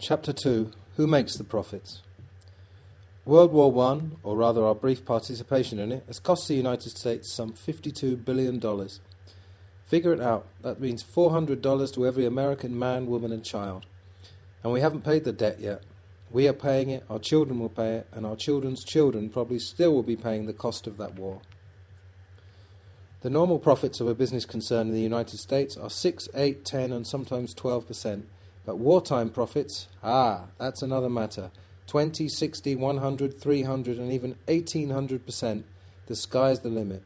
Chapter 2. Who makes the profits? World War I, or rather our brief participation in it, has cost the United States some $52 billion. Figure it out. That means $400 to every American man, woman and child. And we haven't paid the debt yet. We are paying it, our children will pay it, and our children's children probably still will be paying the cost of that war. The normal profits of a business concern in the United States are 6, 8, 10 and sometimes 12%. But wartime profits, that's another matter. 20, 60, 100, 300 and even 1800%. The sky's the limit.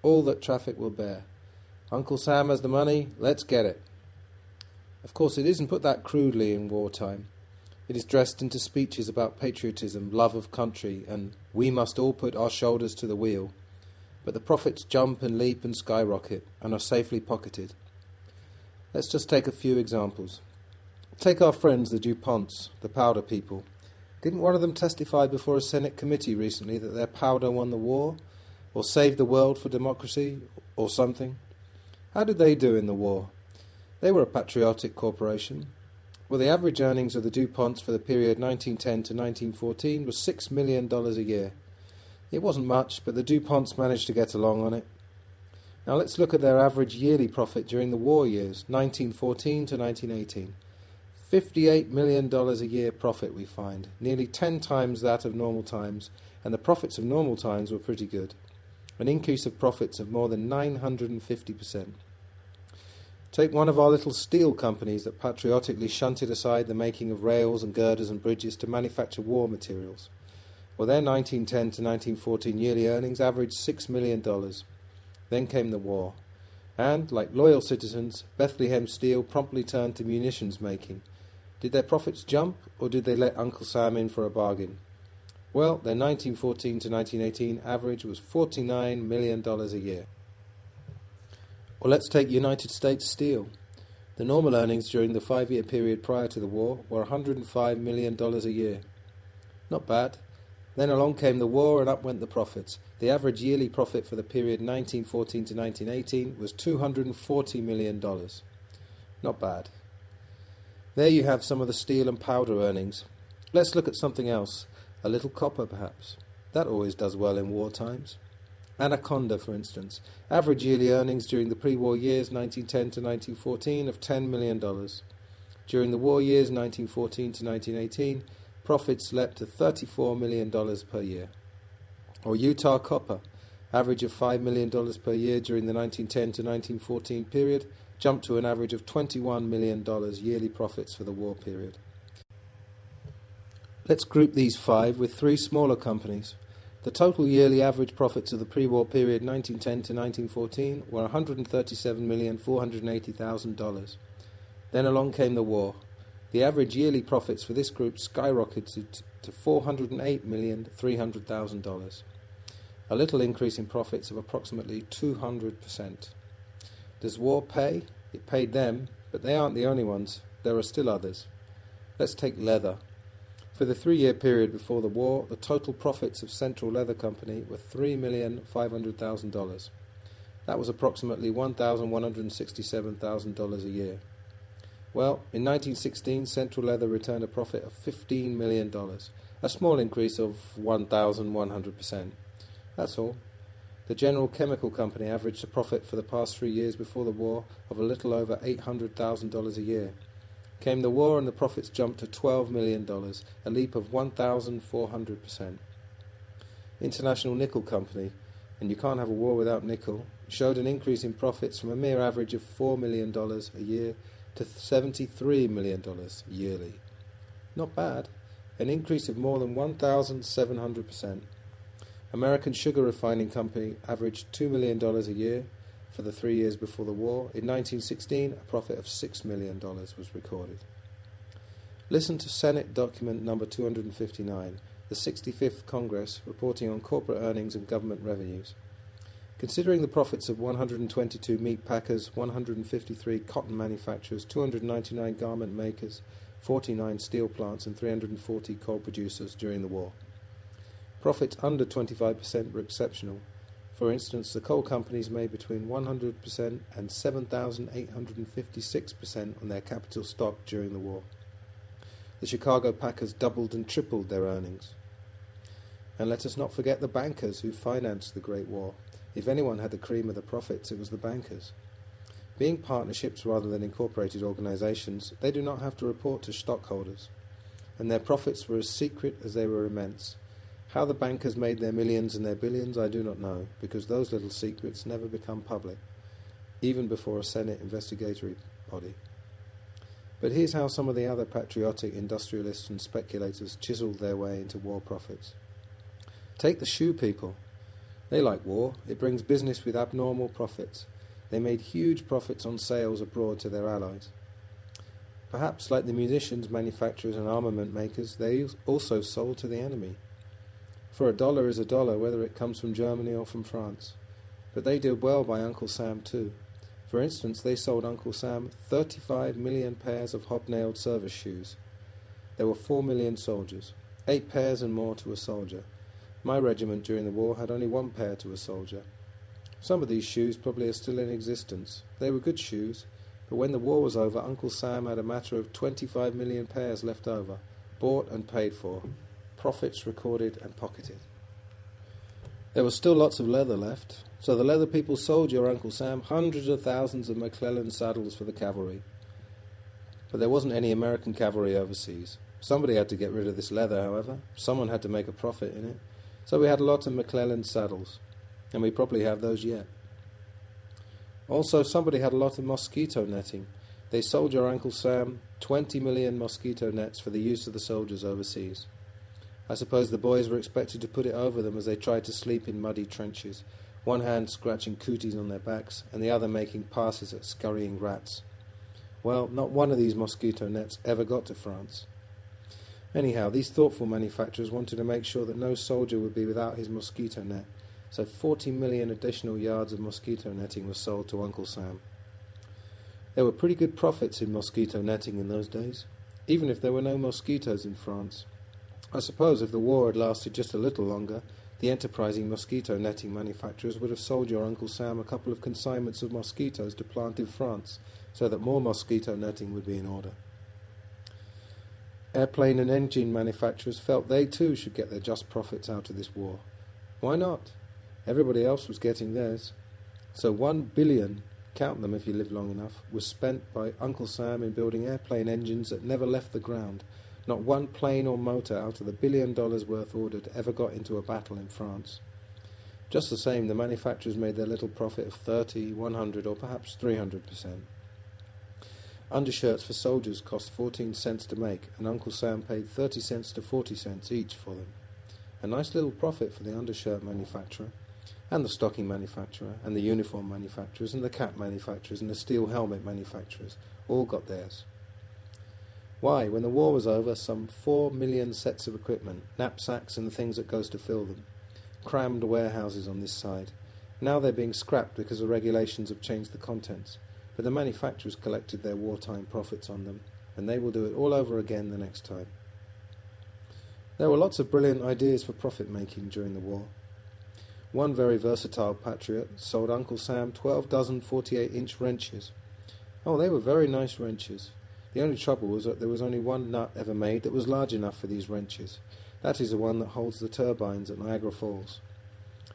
All that traffic will bear. Uncle Sam has the money, let's get it. Of course, it isn't put that crudely in wartime. It is dressed into speeches about patriotism, love of country, and we must all put our shoulders to the wheel. But the profits jump and leap and skyrocket and are safely pocketed. Let's just take a few examples. Take our friends the DuPonts, the powder people. Didn't one of them testify before a Senate committee recently that their powder won the war, or saved the world for democracy, or something? How did they do in the war? They were a patriotic corporation. Well, the average earnings of the DuPonts for the period 1910 to 1914 was $6 million a year. It wasn't much, but the DuPonts managed to get along on it. Now let's look at their average yearly profit during the war years, 1914 to 1918. $58 million a year profit, we find, nearly 10 times that of normal times, and the profits of normal times were pretty good. An increase of profits of more than 950%. Take one of our little steel companies that patriotically shunted aside the making of rails and girders and bridges to manufacture war materials. Well, their 1910 to 1914 yearly earnings averaged $6 million. Then came the war. And, like loyal citizens, Bethlehem Steel promptly turned to munitions making. Did their profits jump, or did they let Uncle Sam in for a bargain? Well, their 1914 to 1918 average was $49 million a year. Or let's take United States Steel. The normal earnings during the 5-year period prior to the war were $105 million a year. Not bad. Then along came the war and up went the profits. The average yearly profit for the period 1914 to 1918 was $240 million. Not bad. There you have some of the steel and powder earnings. Let's look at something else. A little copper, perhaps. That always does well in war times. Anaconda, for instance. Average yearly earnings during the pre-war years 1910 to 1914 of $10 million. During the war years 1914 to 1918, profits leapt to $34 million per year. Or Utah Copper. Average of $5 million per year during the 1910 to 1914 period, jumped to an average of $21 million yearly profits for the war period. Let's group these 5 with 3 smaller companies. The total yearly average profits of the pre-war period 1910 to 1914 were $137,480,000. Then along came the war. The average yearly profits for this group skyrocketed to $408,300,000. A little increase in profits of approximately 200%. Does war pay? It paid them, but they aren't the only ones. There are still others. Let's take leather. For the 3-year period before the war, the total profits of Central Leather Company were $3,500,000. That was approximately $1,167,000 a year. Well, in 1916, Central Leather returned a profit of $15 million, a small increase of 1,100%. That's all. The General Chemical Company averaged a profit for the past 3 years before the war of a little over $800,000 a year. Came the war and the profits jumped to $12 million, a leap of 1,400%. International Nickel Company, and you can't have a war without nickel, showed an increase in profits from a mere average of $4 million a year to $73 million yearly. Not bad. An increase of more than 1,700%. American Sugar Refining Company averaged $2 million a year for the 3 years before the war. In 1916, a profit of $6 million was recorded. Listen to Senate document number 259, the 65th Congress, reporting on corporate earnings and government revenues. Considering the profits of 122 meat packers, 153 cotton manufacturers, 299 garment makers, 49 steel plants and 340 coal producers during the war. Profits under 25% were exceptional. For instance, the coal companies made between 100% and 7,856% on their capital stock during the war. the Chicago Packers doubled and tripled their earnings. And let us not forget the bankers who financed the Great War. If anyone had the cream of the profits, it was the bankers. Being partnerships rather than incorporated organizations, they do not have to report to stockholders, and their profits were as secret as they were immense. How the bankers made their millions and their billions, I do not know, because those little secrets never become public, even before a Senate investigatory body. But here's how some of the other patriotic industrialists and speculators chiseled their way into war profits. Take the shoe people. They like war. It brings business with abnormal profits. They made huge profits on sales abroad to their allies. Perhaps, like the munitions manufacturers and armament makers, they also sold to the enemy. For a dollar is a dollar, whether it comes from Germany or from France. But they did well by Uncle Sam too. For instance, they sold Uncle Sam 35 million pairs of hobnailed service shoes. There were 4 million soldiers, 8 pairs and more to a soldier. My regiment during the war had only 1 pair to a soldier. Some of these shoes probably are still in existence. They were good shoes, but when the war was over, Uncle Sam had a matter of 25 million pairs left over, bought and paid for, profits recorded and pocketed. There was still lots of leather left, so the leather people sold your Uncle Sam hundreds of thousands of McClellan saddles for the cavalry. But there wasn't any American cavalry overseas. Somebody had to get rid of this leather, however. Someone had to make a profit in it. So we had a lot of McClellan saddles, and we probably have those yet. Also, somebody had a lot of mosquito netting. They sold your Uncle Sam 20 million mosquito nets for the use of the soldiers overseas. I suppose the boys were expected to put it over them as they tried to sleep in muddy trenches, one hand scratching cooties on their backs and the other making passes at scurrying rats. Well, not one of these mosquito nets ever got to France. Anyhow, these thoughtful manufacturers wanted to make sure that no soldier would be without his mosquito net, so 40 million additional yards of mosquito netting was sold to Uncle Sam. There were pretty good profits in mosquito netting in those days, even if there were no mosquitoes in France. I suppose if the war had lasted just a little longer, the enterprising mosquito netting manufacturers would have sold your Uncle Sam a couple of consignments of mosquitoes to plant in France, so that more mosquito netting would be in order. Airplane and engine manufacturers felt they too should get their just profits out of this war. Why not? Everybody else was getting theirs. So 1 billion, count them if you live long enough, was spent by Uncle Sam in building airplane engines that never left the ground. Not one plane or motor out of the $1 billion worth ordered ever got into a battle in France. Just the same, the manufacturers made their little profit of 30, 100 or perhaps 300%. Undershirts for soldiers cost 14 cents to make, and Uncle Sam paid 30 cents to 40 cents each for them. A nice little profit for the undershirt manufacturer, and the stocking manufacturer, and the uniform manufacturers, and the cap manufacturers, and the steel helmet manufacturers. All got theirs. Why, when the war was over, some 4 million sets of equipment, knapsacks and the things that goes to fill them, crammed warehouses on this side. Now they're being scrapped because the regulations have changed the contents. But the manufacturers collected their wartime profits on them, and they will do it all over again the next time. There were lots of brilliant ideas for profit-making during the war. One very versatile patriot sold Uncle Sam 12 dozen 48-inch wrenches. Oh, they were very nice wrenches. The only trouble was that there was only one nut ever made that was large enough for these wrenches. That is the one that holds the turbines at Niagara Falls.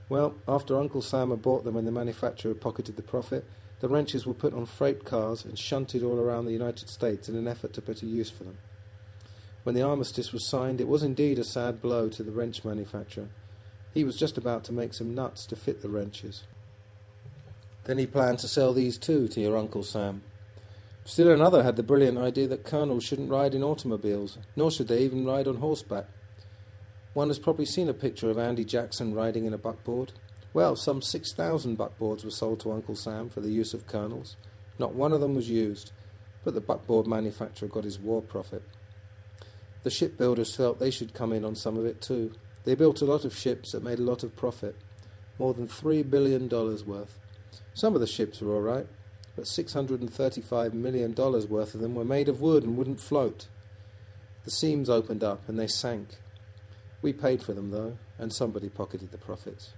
Well, after Uncle Sam had bought them and the manufacturer pocketed the profit, the wrenches were put on freight cars and shunted all around the United States in an effort to put a use for them. When the armistice was signed, it was indeed a sad blow to the wrench manufacturer. He was just about to make some nuts to fit the wrenches. Then he planned to sell these too to your Uncle Sam. Still another had the brilliant idea that colonels shouldn't ride in automobiles, nor should they even ride on horseback. One has probably seen a picture of Andy Jackson riding in a buckboard. Well, some 6,000 buckboards were sold to Uncle Sam for the use of colonels. Not one of them was used, but the buckboard manufacturer got his war profit. The shipbuilders felt they should come in on some of it too. They built a lot of ships that made a lot of profit, more than $3 billion worth. Some of the ships were all right, but $635 million worth of them were made of wood and wouldn't float. The seams opened up and they sank. We paid for them though, and somebody pocketed the profits.